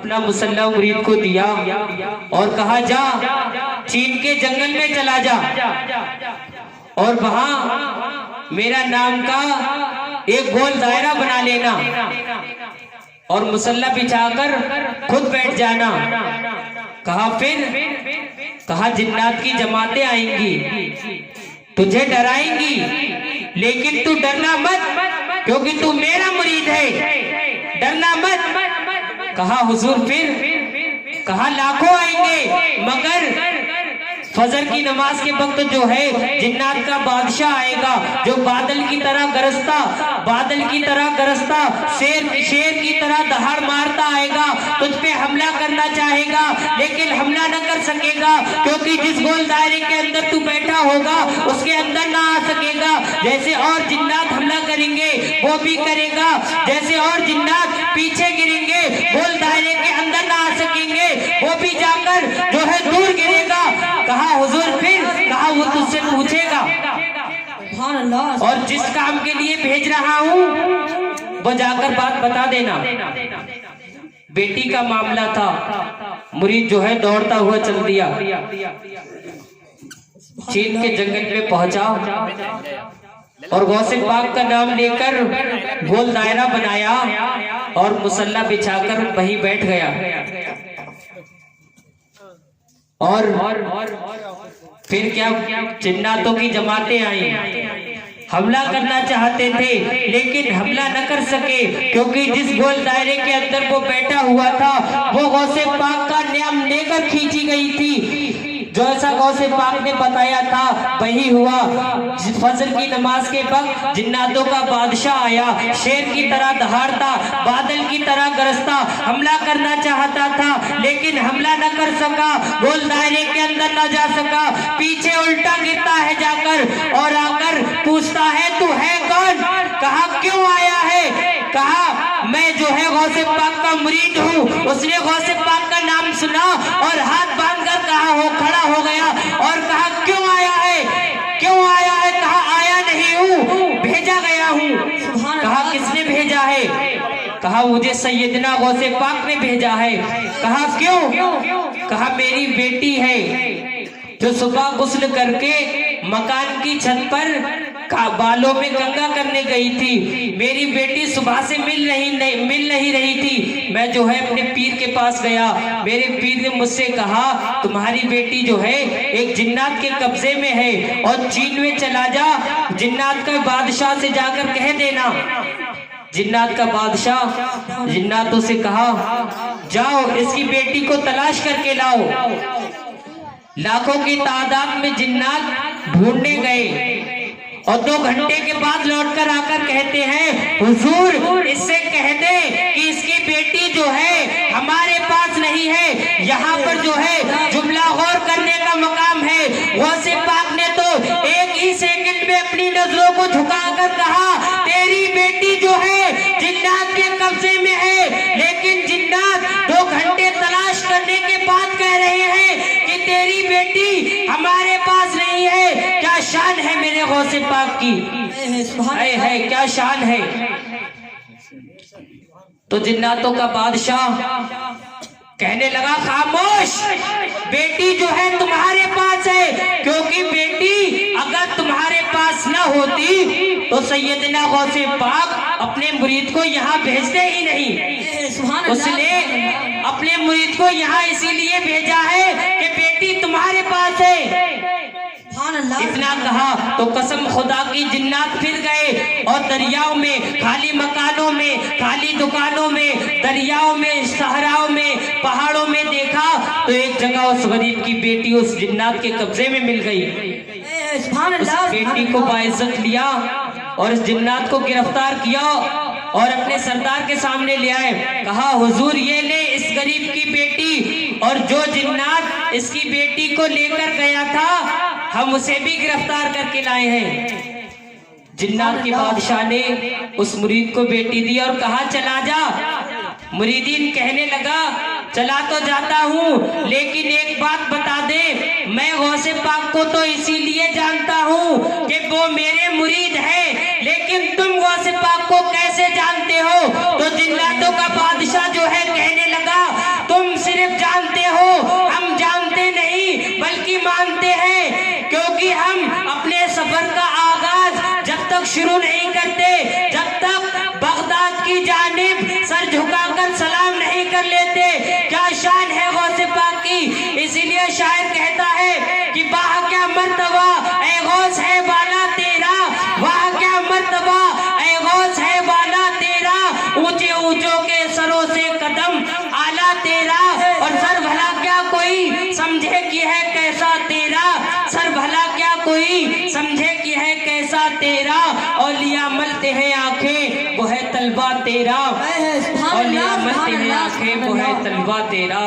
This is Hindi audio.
अपना मुसल्ला मुरीद को दिया और कहा जा चीन के जंगल में चला जा और वहां मेरा नाम का एक गोल दायरा बना लेना और मुसल्ला बिछाकर खुद बैठ जाना। कहा फिर कहा जिन्नात की जमातें आएंगी तुझे डराएंगी लेकिन तू डरना मत क्योंकि तू मेरा मुरीद है, डरना मत। कहा हुजूर फिर कहा लाखों आएंगे मगर फजर की नमाज के वक्त जो है जिन्नात का बादशाह आएगा जो बादल की तरह गरजता शेर की तरह दहाड़ मारता आएगा, तुझ पे हमला करना चाहेगा लेकिन हमला न कर सकेगा क्योंकि जिस गोल दायरे के अंदर तू बैठा होगा उसके अंदर ना आ सकेगा। जैसे और जिन्नात हमला करेंगे वो भी करेगा, जैसे और जिन्नात पीछे गिरेंगे गोल दायरे के अंदर ना आ सकेंगे वो भी जाकर जो है दूर गिरेगा। कहा हुजूर फिर कहा वो तुझसे पूछेगा और जिस काम के लिए भेज रहा हूँ वो जाकर बात बता देना। बेटी का मामला था, मुरीद जो है दौड़ता हुआ चल दिया, चीन के जंगल में पहुंचा और गौसे पाक का नाम लेकर गोल दायरा बनाया और मुसल्ला बिछाकर वहीं बैठ गया। और फिर क्या जिन्नातों की जमातें आई, हमला करना चाहते थे लेकिन हमला न कर सके क्योंकि जिस गोल दायरे के अंदर वो बैठा हुआ था वो गौसे पाक का नाम लेकर खींची गई थी। जैसा गौसे पाक ने बताया था वही हुआ। फजर की नमाज के वक्त जिन्नातों का बादशाह आया, शेर की तरह दहाड़ता, बादल की तरह गरजता, हमला करना चाहता था लेकिन हमला न कर सका, गोल दायरे के अंदर न जा सका, पीछे उल्टा गिरता है जाकर और आकर पूछता है तू है कौन? कहा क्यों आया है? कहा मैं जो है गौसे पाक का मुरीद हूँ। उसने गौसे पाक का नाम सुना और हाथ बांधकर कहा हो खड़ा हो गया और कहा क्यों आया है? क्यों आया है? कहा आया नहीं हूँ, भेजा गया हूँ। कहा किसने भेजा है? कहा मुझे सैयदना गौसे पाक ने भेजा है। कहा क्यों? कहा मेरी बेटी है जो सुबह गुस्ल करके मकान की छत पर बालों में गंगा करने गई थी। मेरी बेटी सुबह से मिल नहीं रही थी। मैं जो है अपने पीर के पास गया, मेरे पीर ने मुझसे कहा तुम्हारी बेटी जो है एक जिन्नात के कब्जे में है और चीन में चला जा, जिन्नात का बादशाह से जाकर कह देना। जिन्नात का बादशाह जिन्नातों से कहा जाओ इसकी बेटी को तलाश करके लाओ। लाखों की तादाद में जिन्नात ढूंढने गए और 2 घंटे के बाद लौटकर आकर कहते हैं हुजूर इससे कह दे कि इसकी बेटी जो है हमारे पास नहीं है, यहाँ पर जो है जुमला गौर करने का मकाम है। गौसे पाक ने तो एक ही सेकंड में अपनी नजरों को झुकाकर कहा तेरी बेटी जो है जिन्नात के कब्जे में है, लेकिन जिन्नात 2 घंटे तलाश करने के बाद कह रहे हैं कि तेरी बेटी हमारे पास नहीं है। क्या शान है मेरे गौसे पाक की, है क्या शान है। तो जिन्नातों का बादशाह कहने लगा खामोश, बेटी जो है तुम्हारे पास है क्योंकि बेटी अगर तुम्हारे पास न होती तो सैयदना गौसे पाक अपने मुरीद को यहाँ भेजते ही नहीं। उसने अपने मुरीद को यहाँ इसीलिए भेजा है कि बेटी तुम्हारे पास है। इतना कहा तो कसम खुदा की जिन्नात फिर गए और दरियाओं में, खाली मकानों में, खाली दुकानों में, दरियाओं में, सहराओं में, पहाड़ों में देखा तो एक जगह उस गरीब की बेटी उस जिन्नात के कब्जे में मिल गई। उस बेटी को बाइज्जत लिया और इस जिन्नात को गिरफ्तार किया और अपने सरदार के सामने ले आए। कहा हुजूर ये ले इस गरीब की बेटी, और जो जिन्नात इसकी बेटी को लेकर गया था हम उसे भी गिरफ्तार करके लाए हैं। जिन्नात के बादशाह ने उस मुरीद को बेटी दी और कहा चला जा। मुरीदीन कहने लगा चला तो जाता हूँ लेकिन एक बात बता दे, मैं गौसे पाक को तो इसीलिए जानता हूँ कि वो मेरे मुरीद है, लेकिन तुम गौसे पाक को कैसे जानते हो? तो जिन्नातों का बादशाह जो है कहने लगा तक शुरू नहीं करते जब तक बगदाद की जानिब सर झुकाकर सलाम नहीं कर लेते। क्या शान है गौसे पाक की। इसीलिए शायर कहता है कि वाह क्या मर्तबा ऐ गौस है बाला तेरा, वाह क्या मर्तबा ऐ गौस है बाला तेरा, ऊंचे ऊंचों के सरों से कदम आला तेरा। और सर भला क्या कोई समझे कि है कैसा तेरा, सर भला क्या कोई समझे कि है कैसा तेरा। औलिया मलते हैं आंखें वो है तलवा तेरा, औलिया मलते हैं आंखें वो है तलवा तेरा।